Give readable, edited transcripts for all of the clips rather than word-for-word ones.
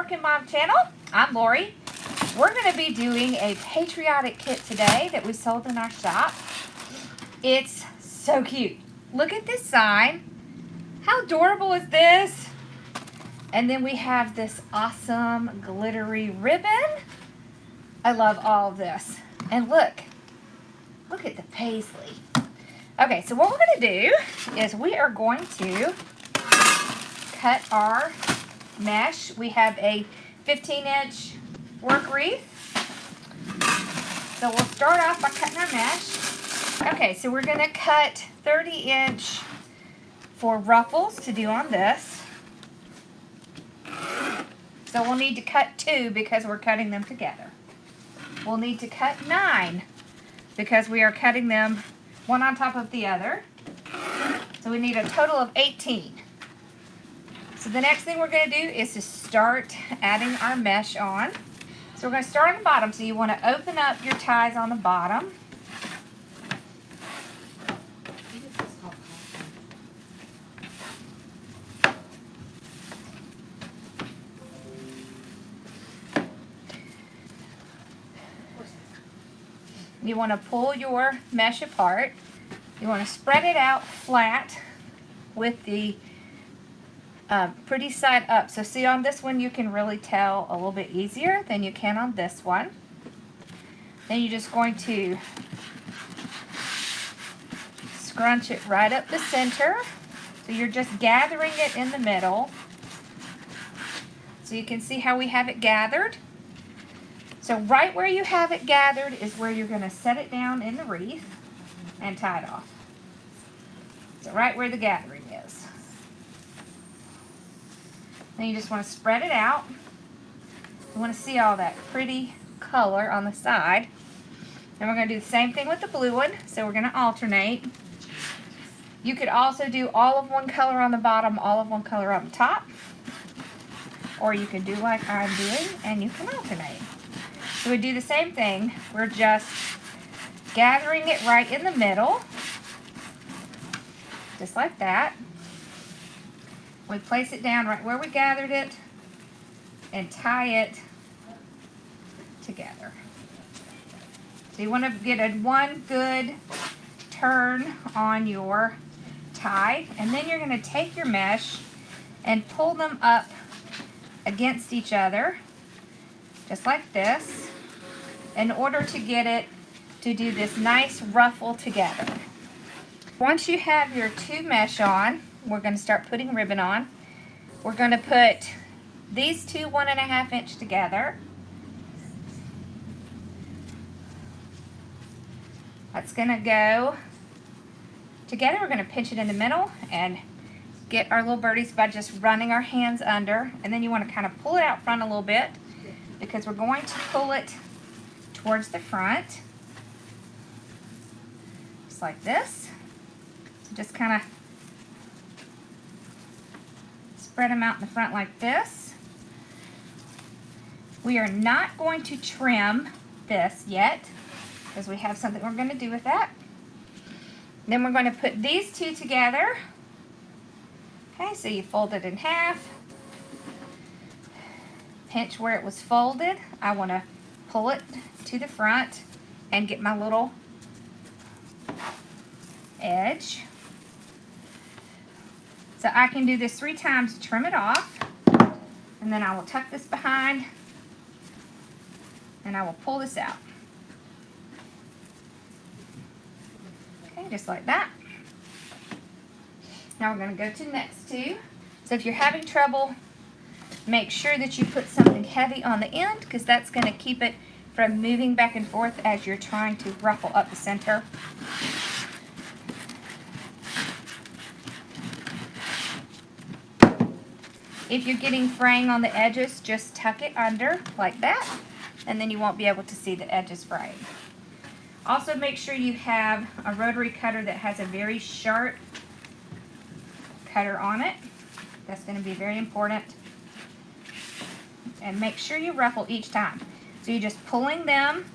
Hardworking Mom channel. I'm Lori. We're going to be doing a patriotic kit today that we sold in our shop. It's so cute. Look at this sign. How adorable is this? And then we have this awesome glittery ribbon. I love all of this. And look at the paisley. Okay, so what we're going to do is we are going to cut our mesh. We have a 15-inch work wreath. So we'll start off by cutting our mesh. Okay, so we're going to cut 30-inch for ruffles to do on this. So we'll need to cut 2 because we're cutting them together. We'll need to cut 9 because we are cutting them one on top of the other. So we need a total of 18. So the next thing we're going to do is to start adding our mesh on. So we're going to start on the bottom. So you want to open up your ties on the bottom. You want to pull your mesh apart. You want to spread it out flat with the pretty side up. So see, on this one you can really tell a little bit easier than you can on this one. Then you're just going to scrunch it right up the center. So you're just gathering it in the middle. So you can see how we have it gathered. So right where you have it gathered is where you're going to set it down in the wreath and tie it off. So right where the gathering is. Then you just want to spread it out. You want to see all that pretty color on the side. And we're going to do the same thing with the blue one. So we're going to alternate. You could also do all of one color on the bottom, all of one color on the top. Or you could do like I'm doing and you can alternate. So we do the same thing. We're just gathering it right in the middle. Just like that. We place it down right where we gathered it and tie it together. So you want to get one good turn on your tie, and then you're going to take your mesh and pull them up against each other, just like this, in order to get it to do this nice ruffle together. Once you have your 2 mesh on, we're going to start putting ribbon on. We're going to put these 2 1.5 inch together. That's going to go together. We're going to pinch it in the middle and get our little birdies by just running our hands under. And then you want to kind of pull it out front a little bit because we're going to pull it towards the front. Just like this. So just kind of spread them out in the front like this. We are not going to trim this yet because we have something we're going to do with that. Then we're going to put these 2 together. Okay, so you fold it in half. Pinch where it was folded. I want to pull it to the front and get my little edge. So I can do this 3 times to trim it off, and then I will tuck this behind, and I will pull this out. Okay, just like that. Now we're going to go to the next 2. So if you're having trouble, make sure that you put something heavy on the end because that's going to keep it from moving back and forth as you're trying to ruffle up the center. If you're getting fraying on the edges, just tuck it under like that, and then you won't be able to see the edges fraying. Also make sure you have a rotary cutter that has a very sharp cutter on it. That's going to be very important. And make sure you ruffle each time. So you're just pulling them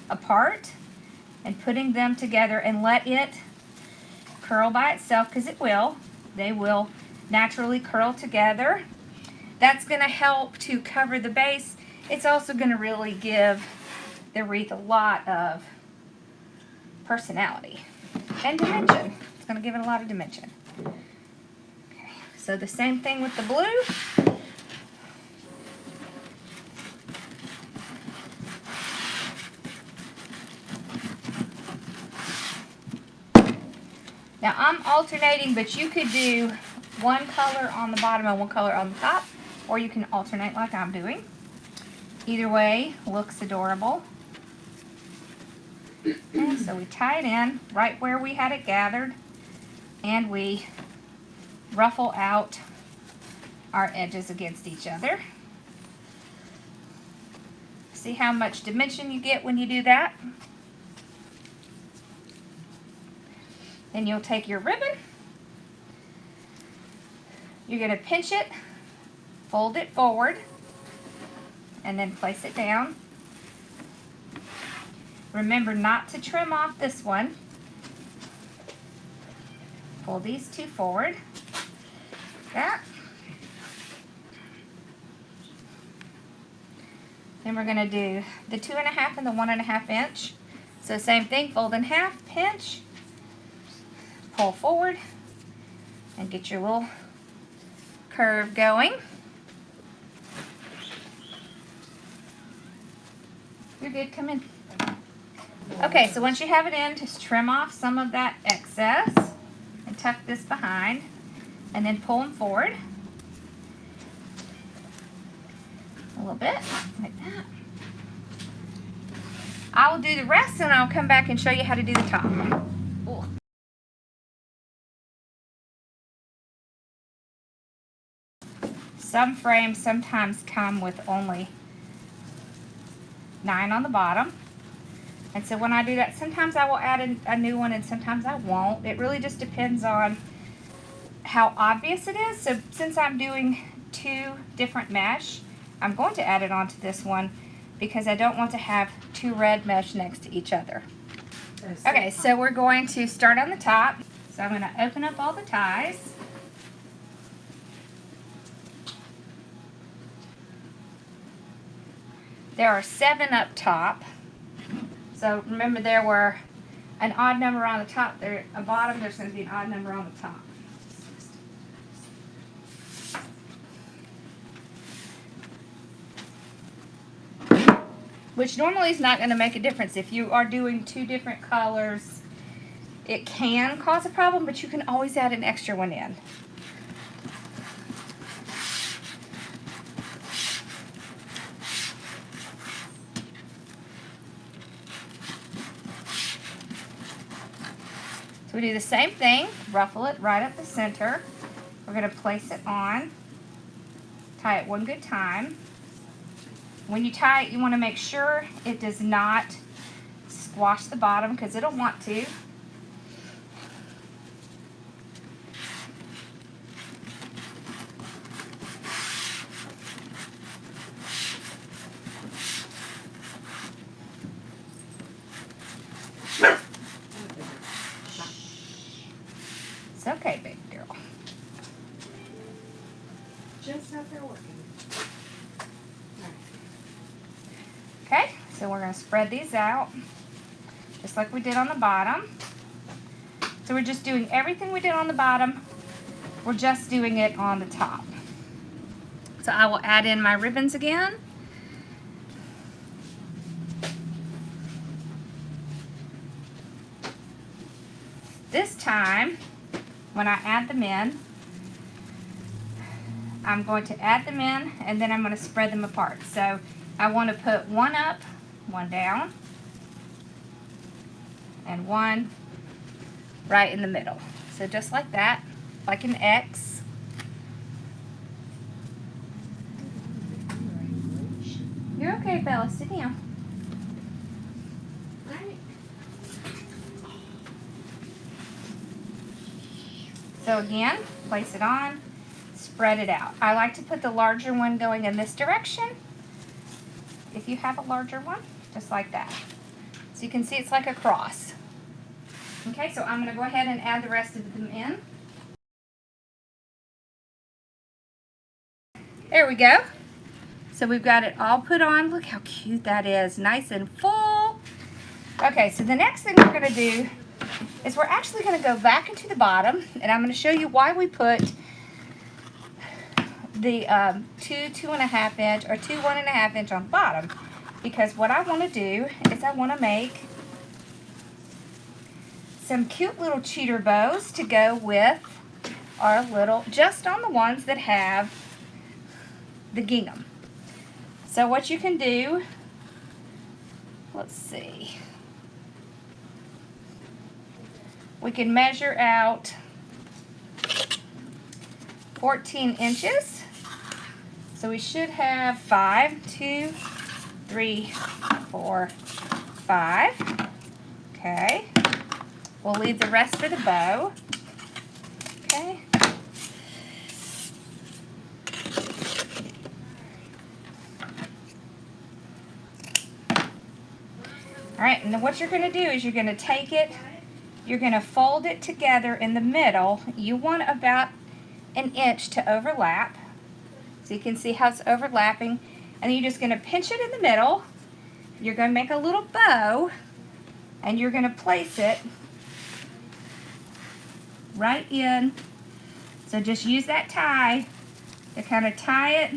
apart and putting them together and let it curl by itself because it will. They will naturally curl together. That's going to help to cover the base. It's also going to really give the wreath a lot of personality and dimension. It's going to give it a lot of dimension. Okay, so the same thing with the blue. Now I'm alternating, but you could do one color on the bottom and one color on the top, or you can alternate like I'm doing. Either way looks adorable. And so we tie it in right where we had it gathered, and we ruffle out our edges against each other. See how much dimension you get when you do that? Then you'll take your ribbon, you're going to pinch it, fold it forward, and then place it down. Remember not to trim off this one. Pull these two forward. That. Then we're going to do the 2.5 and the 1.5 inch. So same thing, fold in half, pinch, pull forward, and get your little curve going. You're good, come in. Okay, so once you have it in, just trim off some of that excess and tuck this behind, and then pull them forward a little bit, like that. I will do the rest, and I'll come back and show you how to do the top. Ooh. Some frames sometimes come with only 9 on the bottom. And so when I do that, sometimes I will add a new one and sometimes I won't. It really just depends on how obvious it is. So since I'm doing 2 different mesh, I'm going to add it onto this one because I don't want to have 2 red mesh next to each other. Okay, so we're going to start on the top. So I'm going to open up all the ties. There are 7 up top. So remember, there were an odd number on the top, there a bottom, there's going to be an odd number on the top. Which normally is not going to make a difference. If you are doing 2 different colors, it can cause a problem, but you can always add an extra one in. So we do the same thing, ruffle it right up the center. We're going to place it on, tie it one good time. When you tie it, you want to make sure it does not squash the bottom because it'll want to. It's okay, big girl. Just out there working. Okay, so we're going to spread these out just like we did on the bottom. So we're just doing everything we did on the bottom, we're just doing it on the top. So I will add in my ribbons again. This time, when I add them in, I'm going to add them in and then I'm going to spread them apart. So I want to put one up, one down, and one right in the middle. So just like that, like an X. You're okay, Bella. Sit down. So again, place it on, spread it out. I like to put the larger one going in this direction. If you have a larger one, just like that. So you can see it's like a cross. Okay, so I'm going to go ahead and add the rest of them in. There we go. So we've got it all put on. Look how cute that is, nice and full. Okay, so the next thing we're gonna do is we're actually gonna go back into the bottom, and I'm gonna show you why we put the 2.5 inch or 1.5 inch on the bottom. Because what I wanna do is I wanna make some cute little cheater bows to go with our little, just on the ones that have the gingham. So what you can do, let's see, we can measure out 14 inches. So we should have 5, 2, 3, 4, 5. Okay. We'll leave the rest for the bow. Okay. All right, and then what you're gonna do is you're gonna take it, you're gonna fold it together in the middle. You want about 1 inch to overlap. So you can see how it's overlapping. And then you're just gonna pinch it in the middle. You're gonna make a little bow, and you're gonna place it right in. So just use that tie to kind of tie it,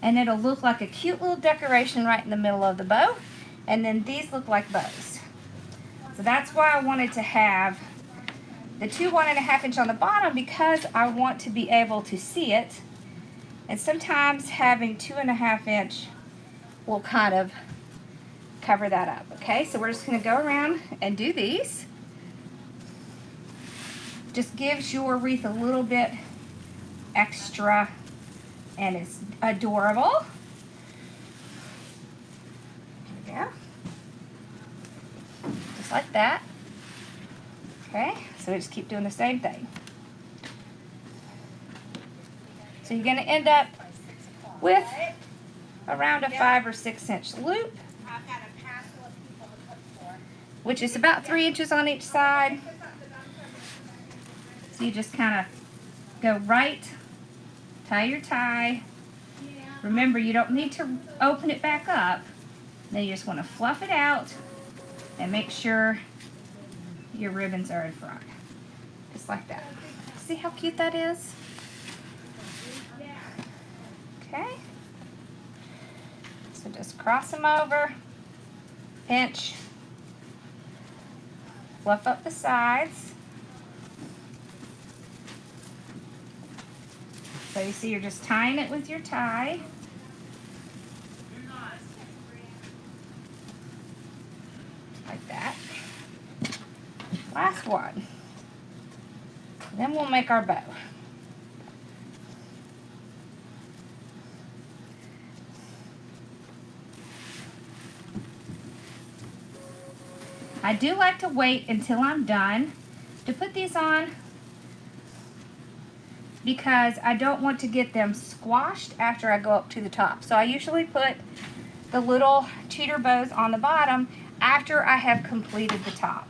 and it'll look like a cute little decoration right in the middle of the bow. And then these look like bows. So that's why I wanted to have the 1.5 inch on the bottom, because I want to be able to see it. And sometimes having 2.5 inch will kind of cover that up. Okay, so we're just gonna go around and do these. Just gives your wreath a little bit extra, and it's adorable. There we go. Just like that. Okay, so we just keep doing the same thing. So you're gonna end up with around a 5 or 6 inch loop, which is about 3 inches on each side. So you just kind of go right, tie your tie. Remember, you don't need to open it back up. Then you just want to fluff it out and make sure your ribbons are in front. Just like that. See how cute that is? Okay. So just cross them over, pinch, fluff up the sides. So you see you're just tying it with your tie. Like that. Last one. Then we'll make our bow. I do like to wait until I'm done to put these on, because I don't want to get them squashed after I go up to the top. So I usually put the little cheater bows on the bottom after I have completed the top.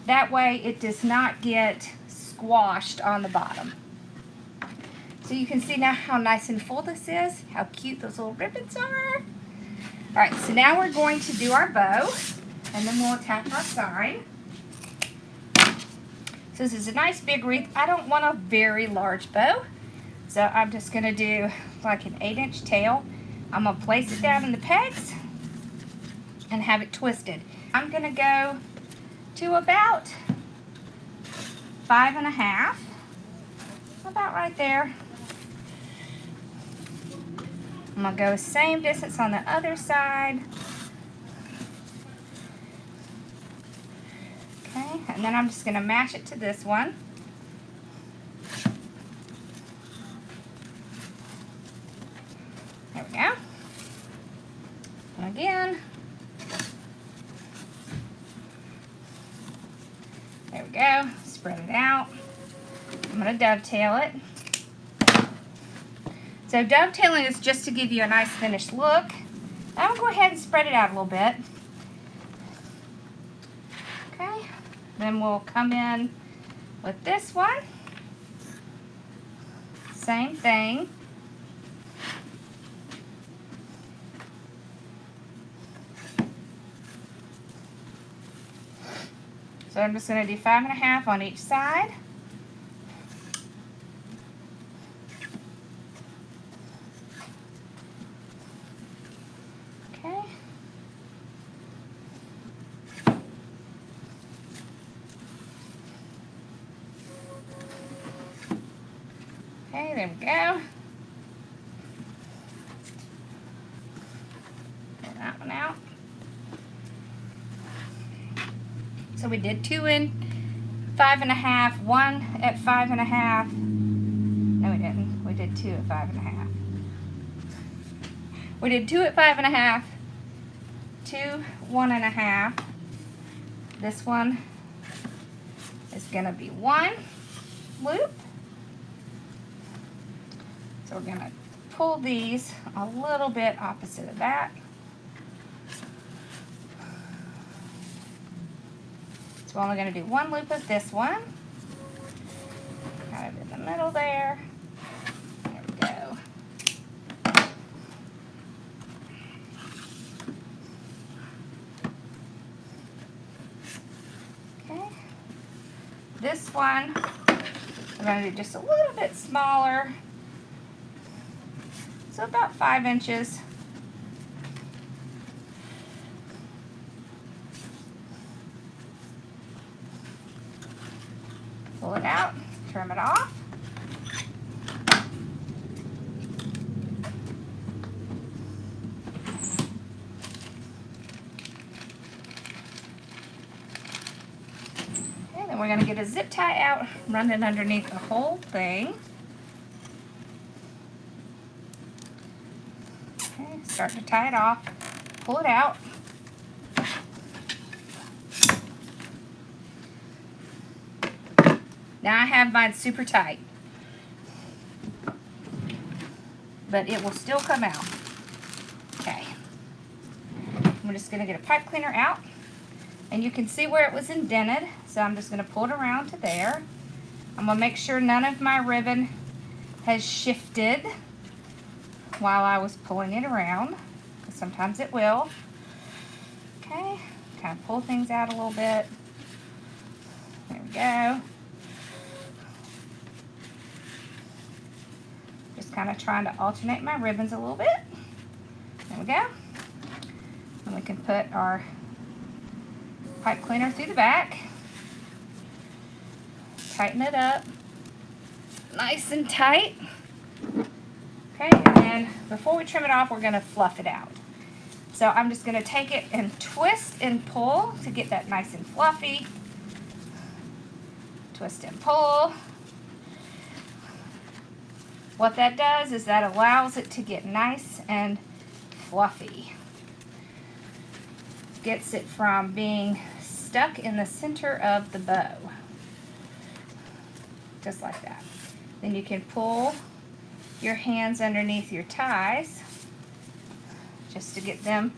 That way it does not get squashed on the bottom. So you can see now how nice and full this is, how cute those little ribbons are. All right, so now we're going to do our bow, and then we'll attach our sign. So this is a nice big wreath. I don't want a very large bow, so I'm just gonna do like an 8 inch tail. I'm gonna place it down in the pegs and have it twisted. I'm gonna go to about 5.5, about right there. I'm gonna go same distance on the other side. Okay, and then I'm just going to match it to this one. There we go. And again. There we go. Spread it out. I'm going to dovetail it. So dovetailing is just to give you a nice finished look. I'm going to go ahead and spread it out a little bit. Okay. Then we'll come in with this one. Same thing. So I'm just going to do 5 1/2 on each side. Okay. Okay, there we go. Pull that one out. So we did 2 in 5 1/2, 1 at 5 1/2. No, we didn't. We did 2 at 5 1/2. We did 2 at 5 1/2, 2 1 1/2. This one is going to be 1 loop. So we're going to pull these a little bit opposite of that. So we're only going to do 1 loop of this one. Kind of in the middle there. There we go. Okay. This one, we're going to do just a little bit smaller. So about 5 inches. Pull it out, trim it off. Okay, then we're going to get a zip tie out, run it underneath the whole thing. Okay, start to tie it off, pull it out. Now I have mine super tight, but it will still come out. Okay, I'm just going to get a pipe cleaner out, and you can see where it was indented, so I'm just going to pull it around to there. I'm going to make sure none of my ribbon has shifted while I was pulling it around, because sometimes it will. Okay, kind of pull things out a little bit. There we go. Just kind of trying to alternate my ribbons a little bit. There we go. And we can put our pipe cleaner through the back. Tighten it up. Nice and tight. Okay, and then before we trim it off, we're going to fluff it out. So I'm just going to take it and twist and pull to get that nice and fluffy. Twist and pull. What that does is that allows it to get nice and fluffy. Gets it from being stuck in the center of the bow. Just like that. Then you can pull your hands underneath your ties just to get them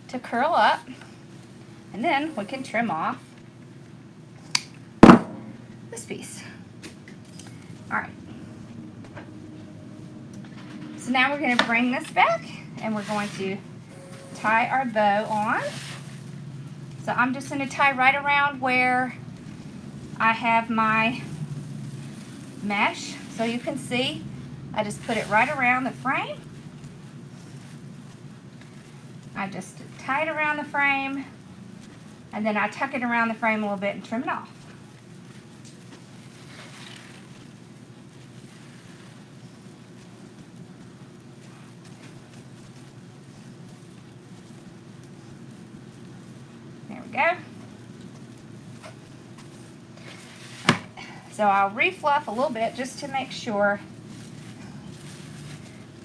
to curl up. And then we can trim off this piece. All right. So now we're going to bring this back and we're going to tie our bow on. So I'm just going to tie right around where I have my mesh. So you can see I just put it right around the frame. I just tie it around the frame and then I tuck it around the frame a little bit and trim it off. Go. So I'll refluff a little bit just to make sure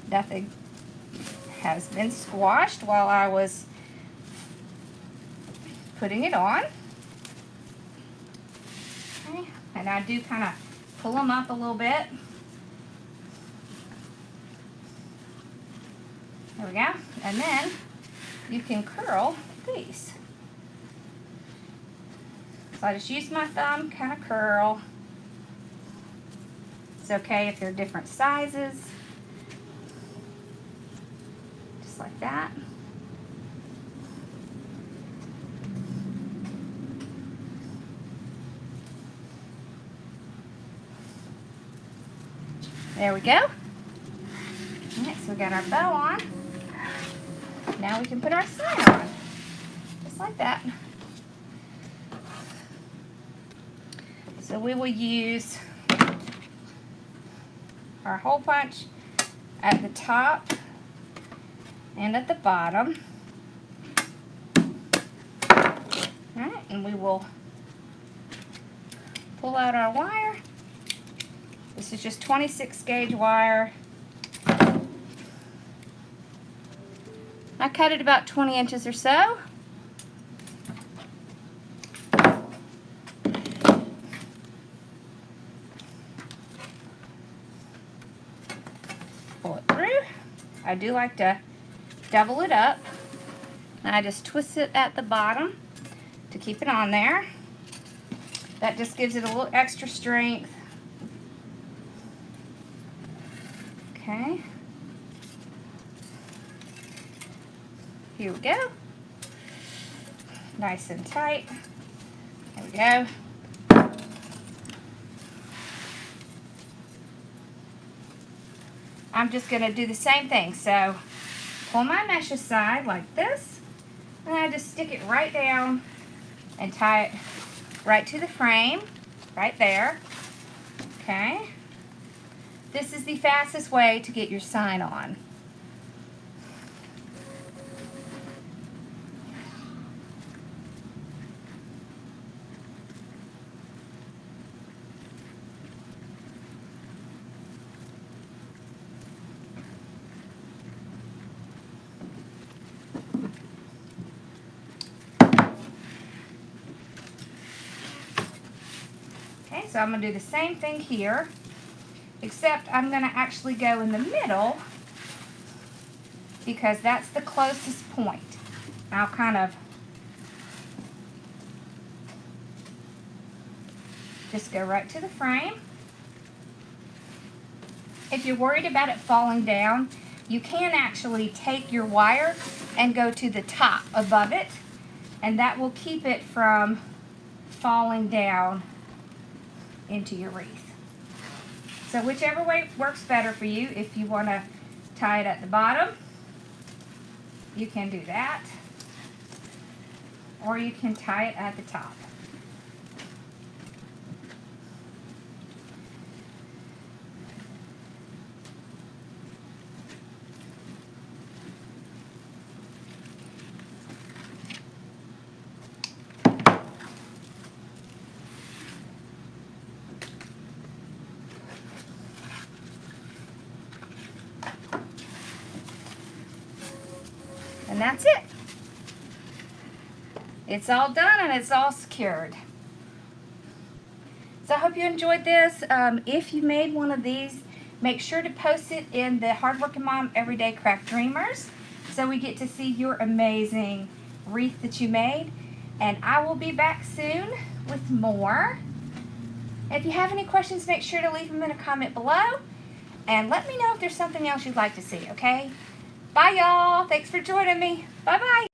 nothing has been squashed while I was putting it on. Okay. And I do kind of pull them up a little bit. There we go. And then you can curl these. So I just use my thumb, kind of curl. It's okay if they're different sizes. Just like that. There we go. All right, so we got our bow on. Now we can put our sign on, just like that. So we will use our hole punch at the top and at the bottom. Alright, and we will pull out our wire. This is just 26 gauge wire. I cut it about 20 inches or so. Pull it through. I do like to double it up. And I just twist it at the bottom to keep it on there. That just gives it a little extra strength. Okay. Here we go. Nice and tight. There we go. I'm just going to do the same thing. So pull my mesh aside like this, and I just stick it right down and tie it right to the frame, right there. Okay. This is the fastest way to get your sign on. Okay, so I'm going to do the same thing here, except I'm going to actually go in the middle because that's the closest point. I'll kind of just go right to the frame. If you're worried about it falling down, you can actually take your wire and go to the top above it, and that will keep it from falling down into your wreath. So whichever way works better for you. If you want to tie it at the bottom, you can do that, or you can tie it at the top. And that's it. It's all done and it's all secured. So I hope you enjoyed this. If you made one of these, make sure to post it in the Hardworking Mom Everyday Craft Dreamers so we get to see your amazing wreath that you made. And I will be back soon with more. If you have any questions, make sure to leave them in a comment below. And let me know if there's something else you'd like to see, okay? Bye, y'all. Thanks for joining me. Bye-bye.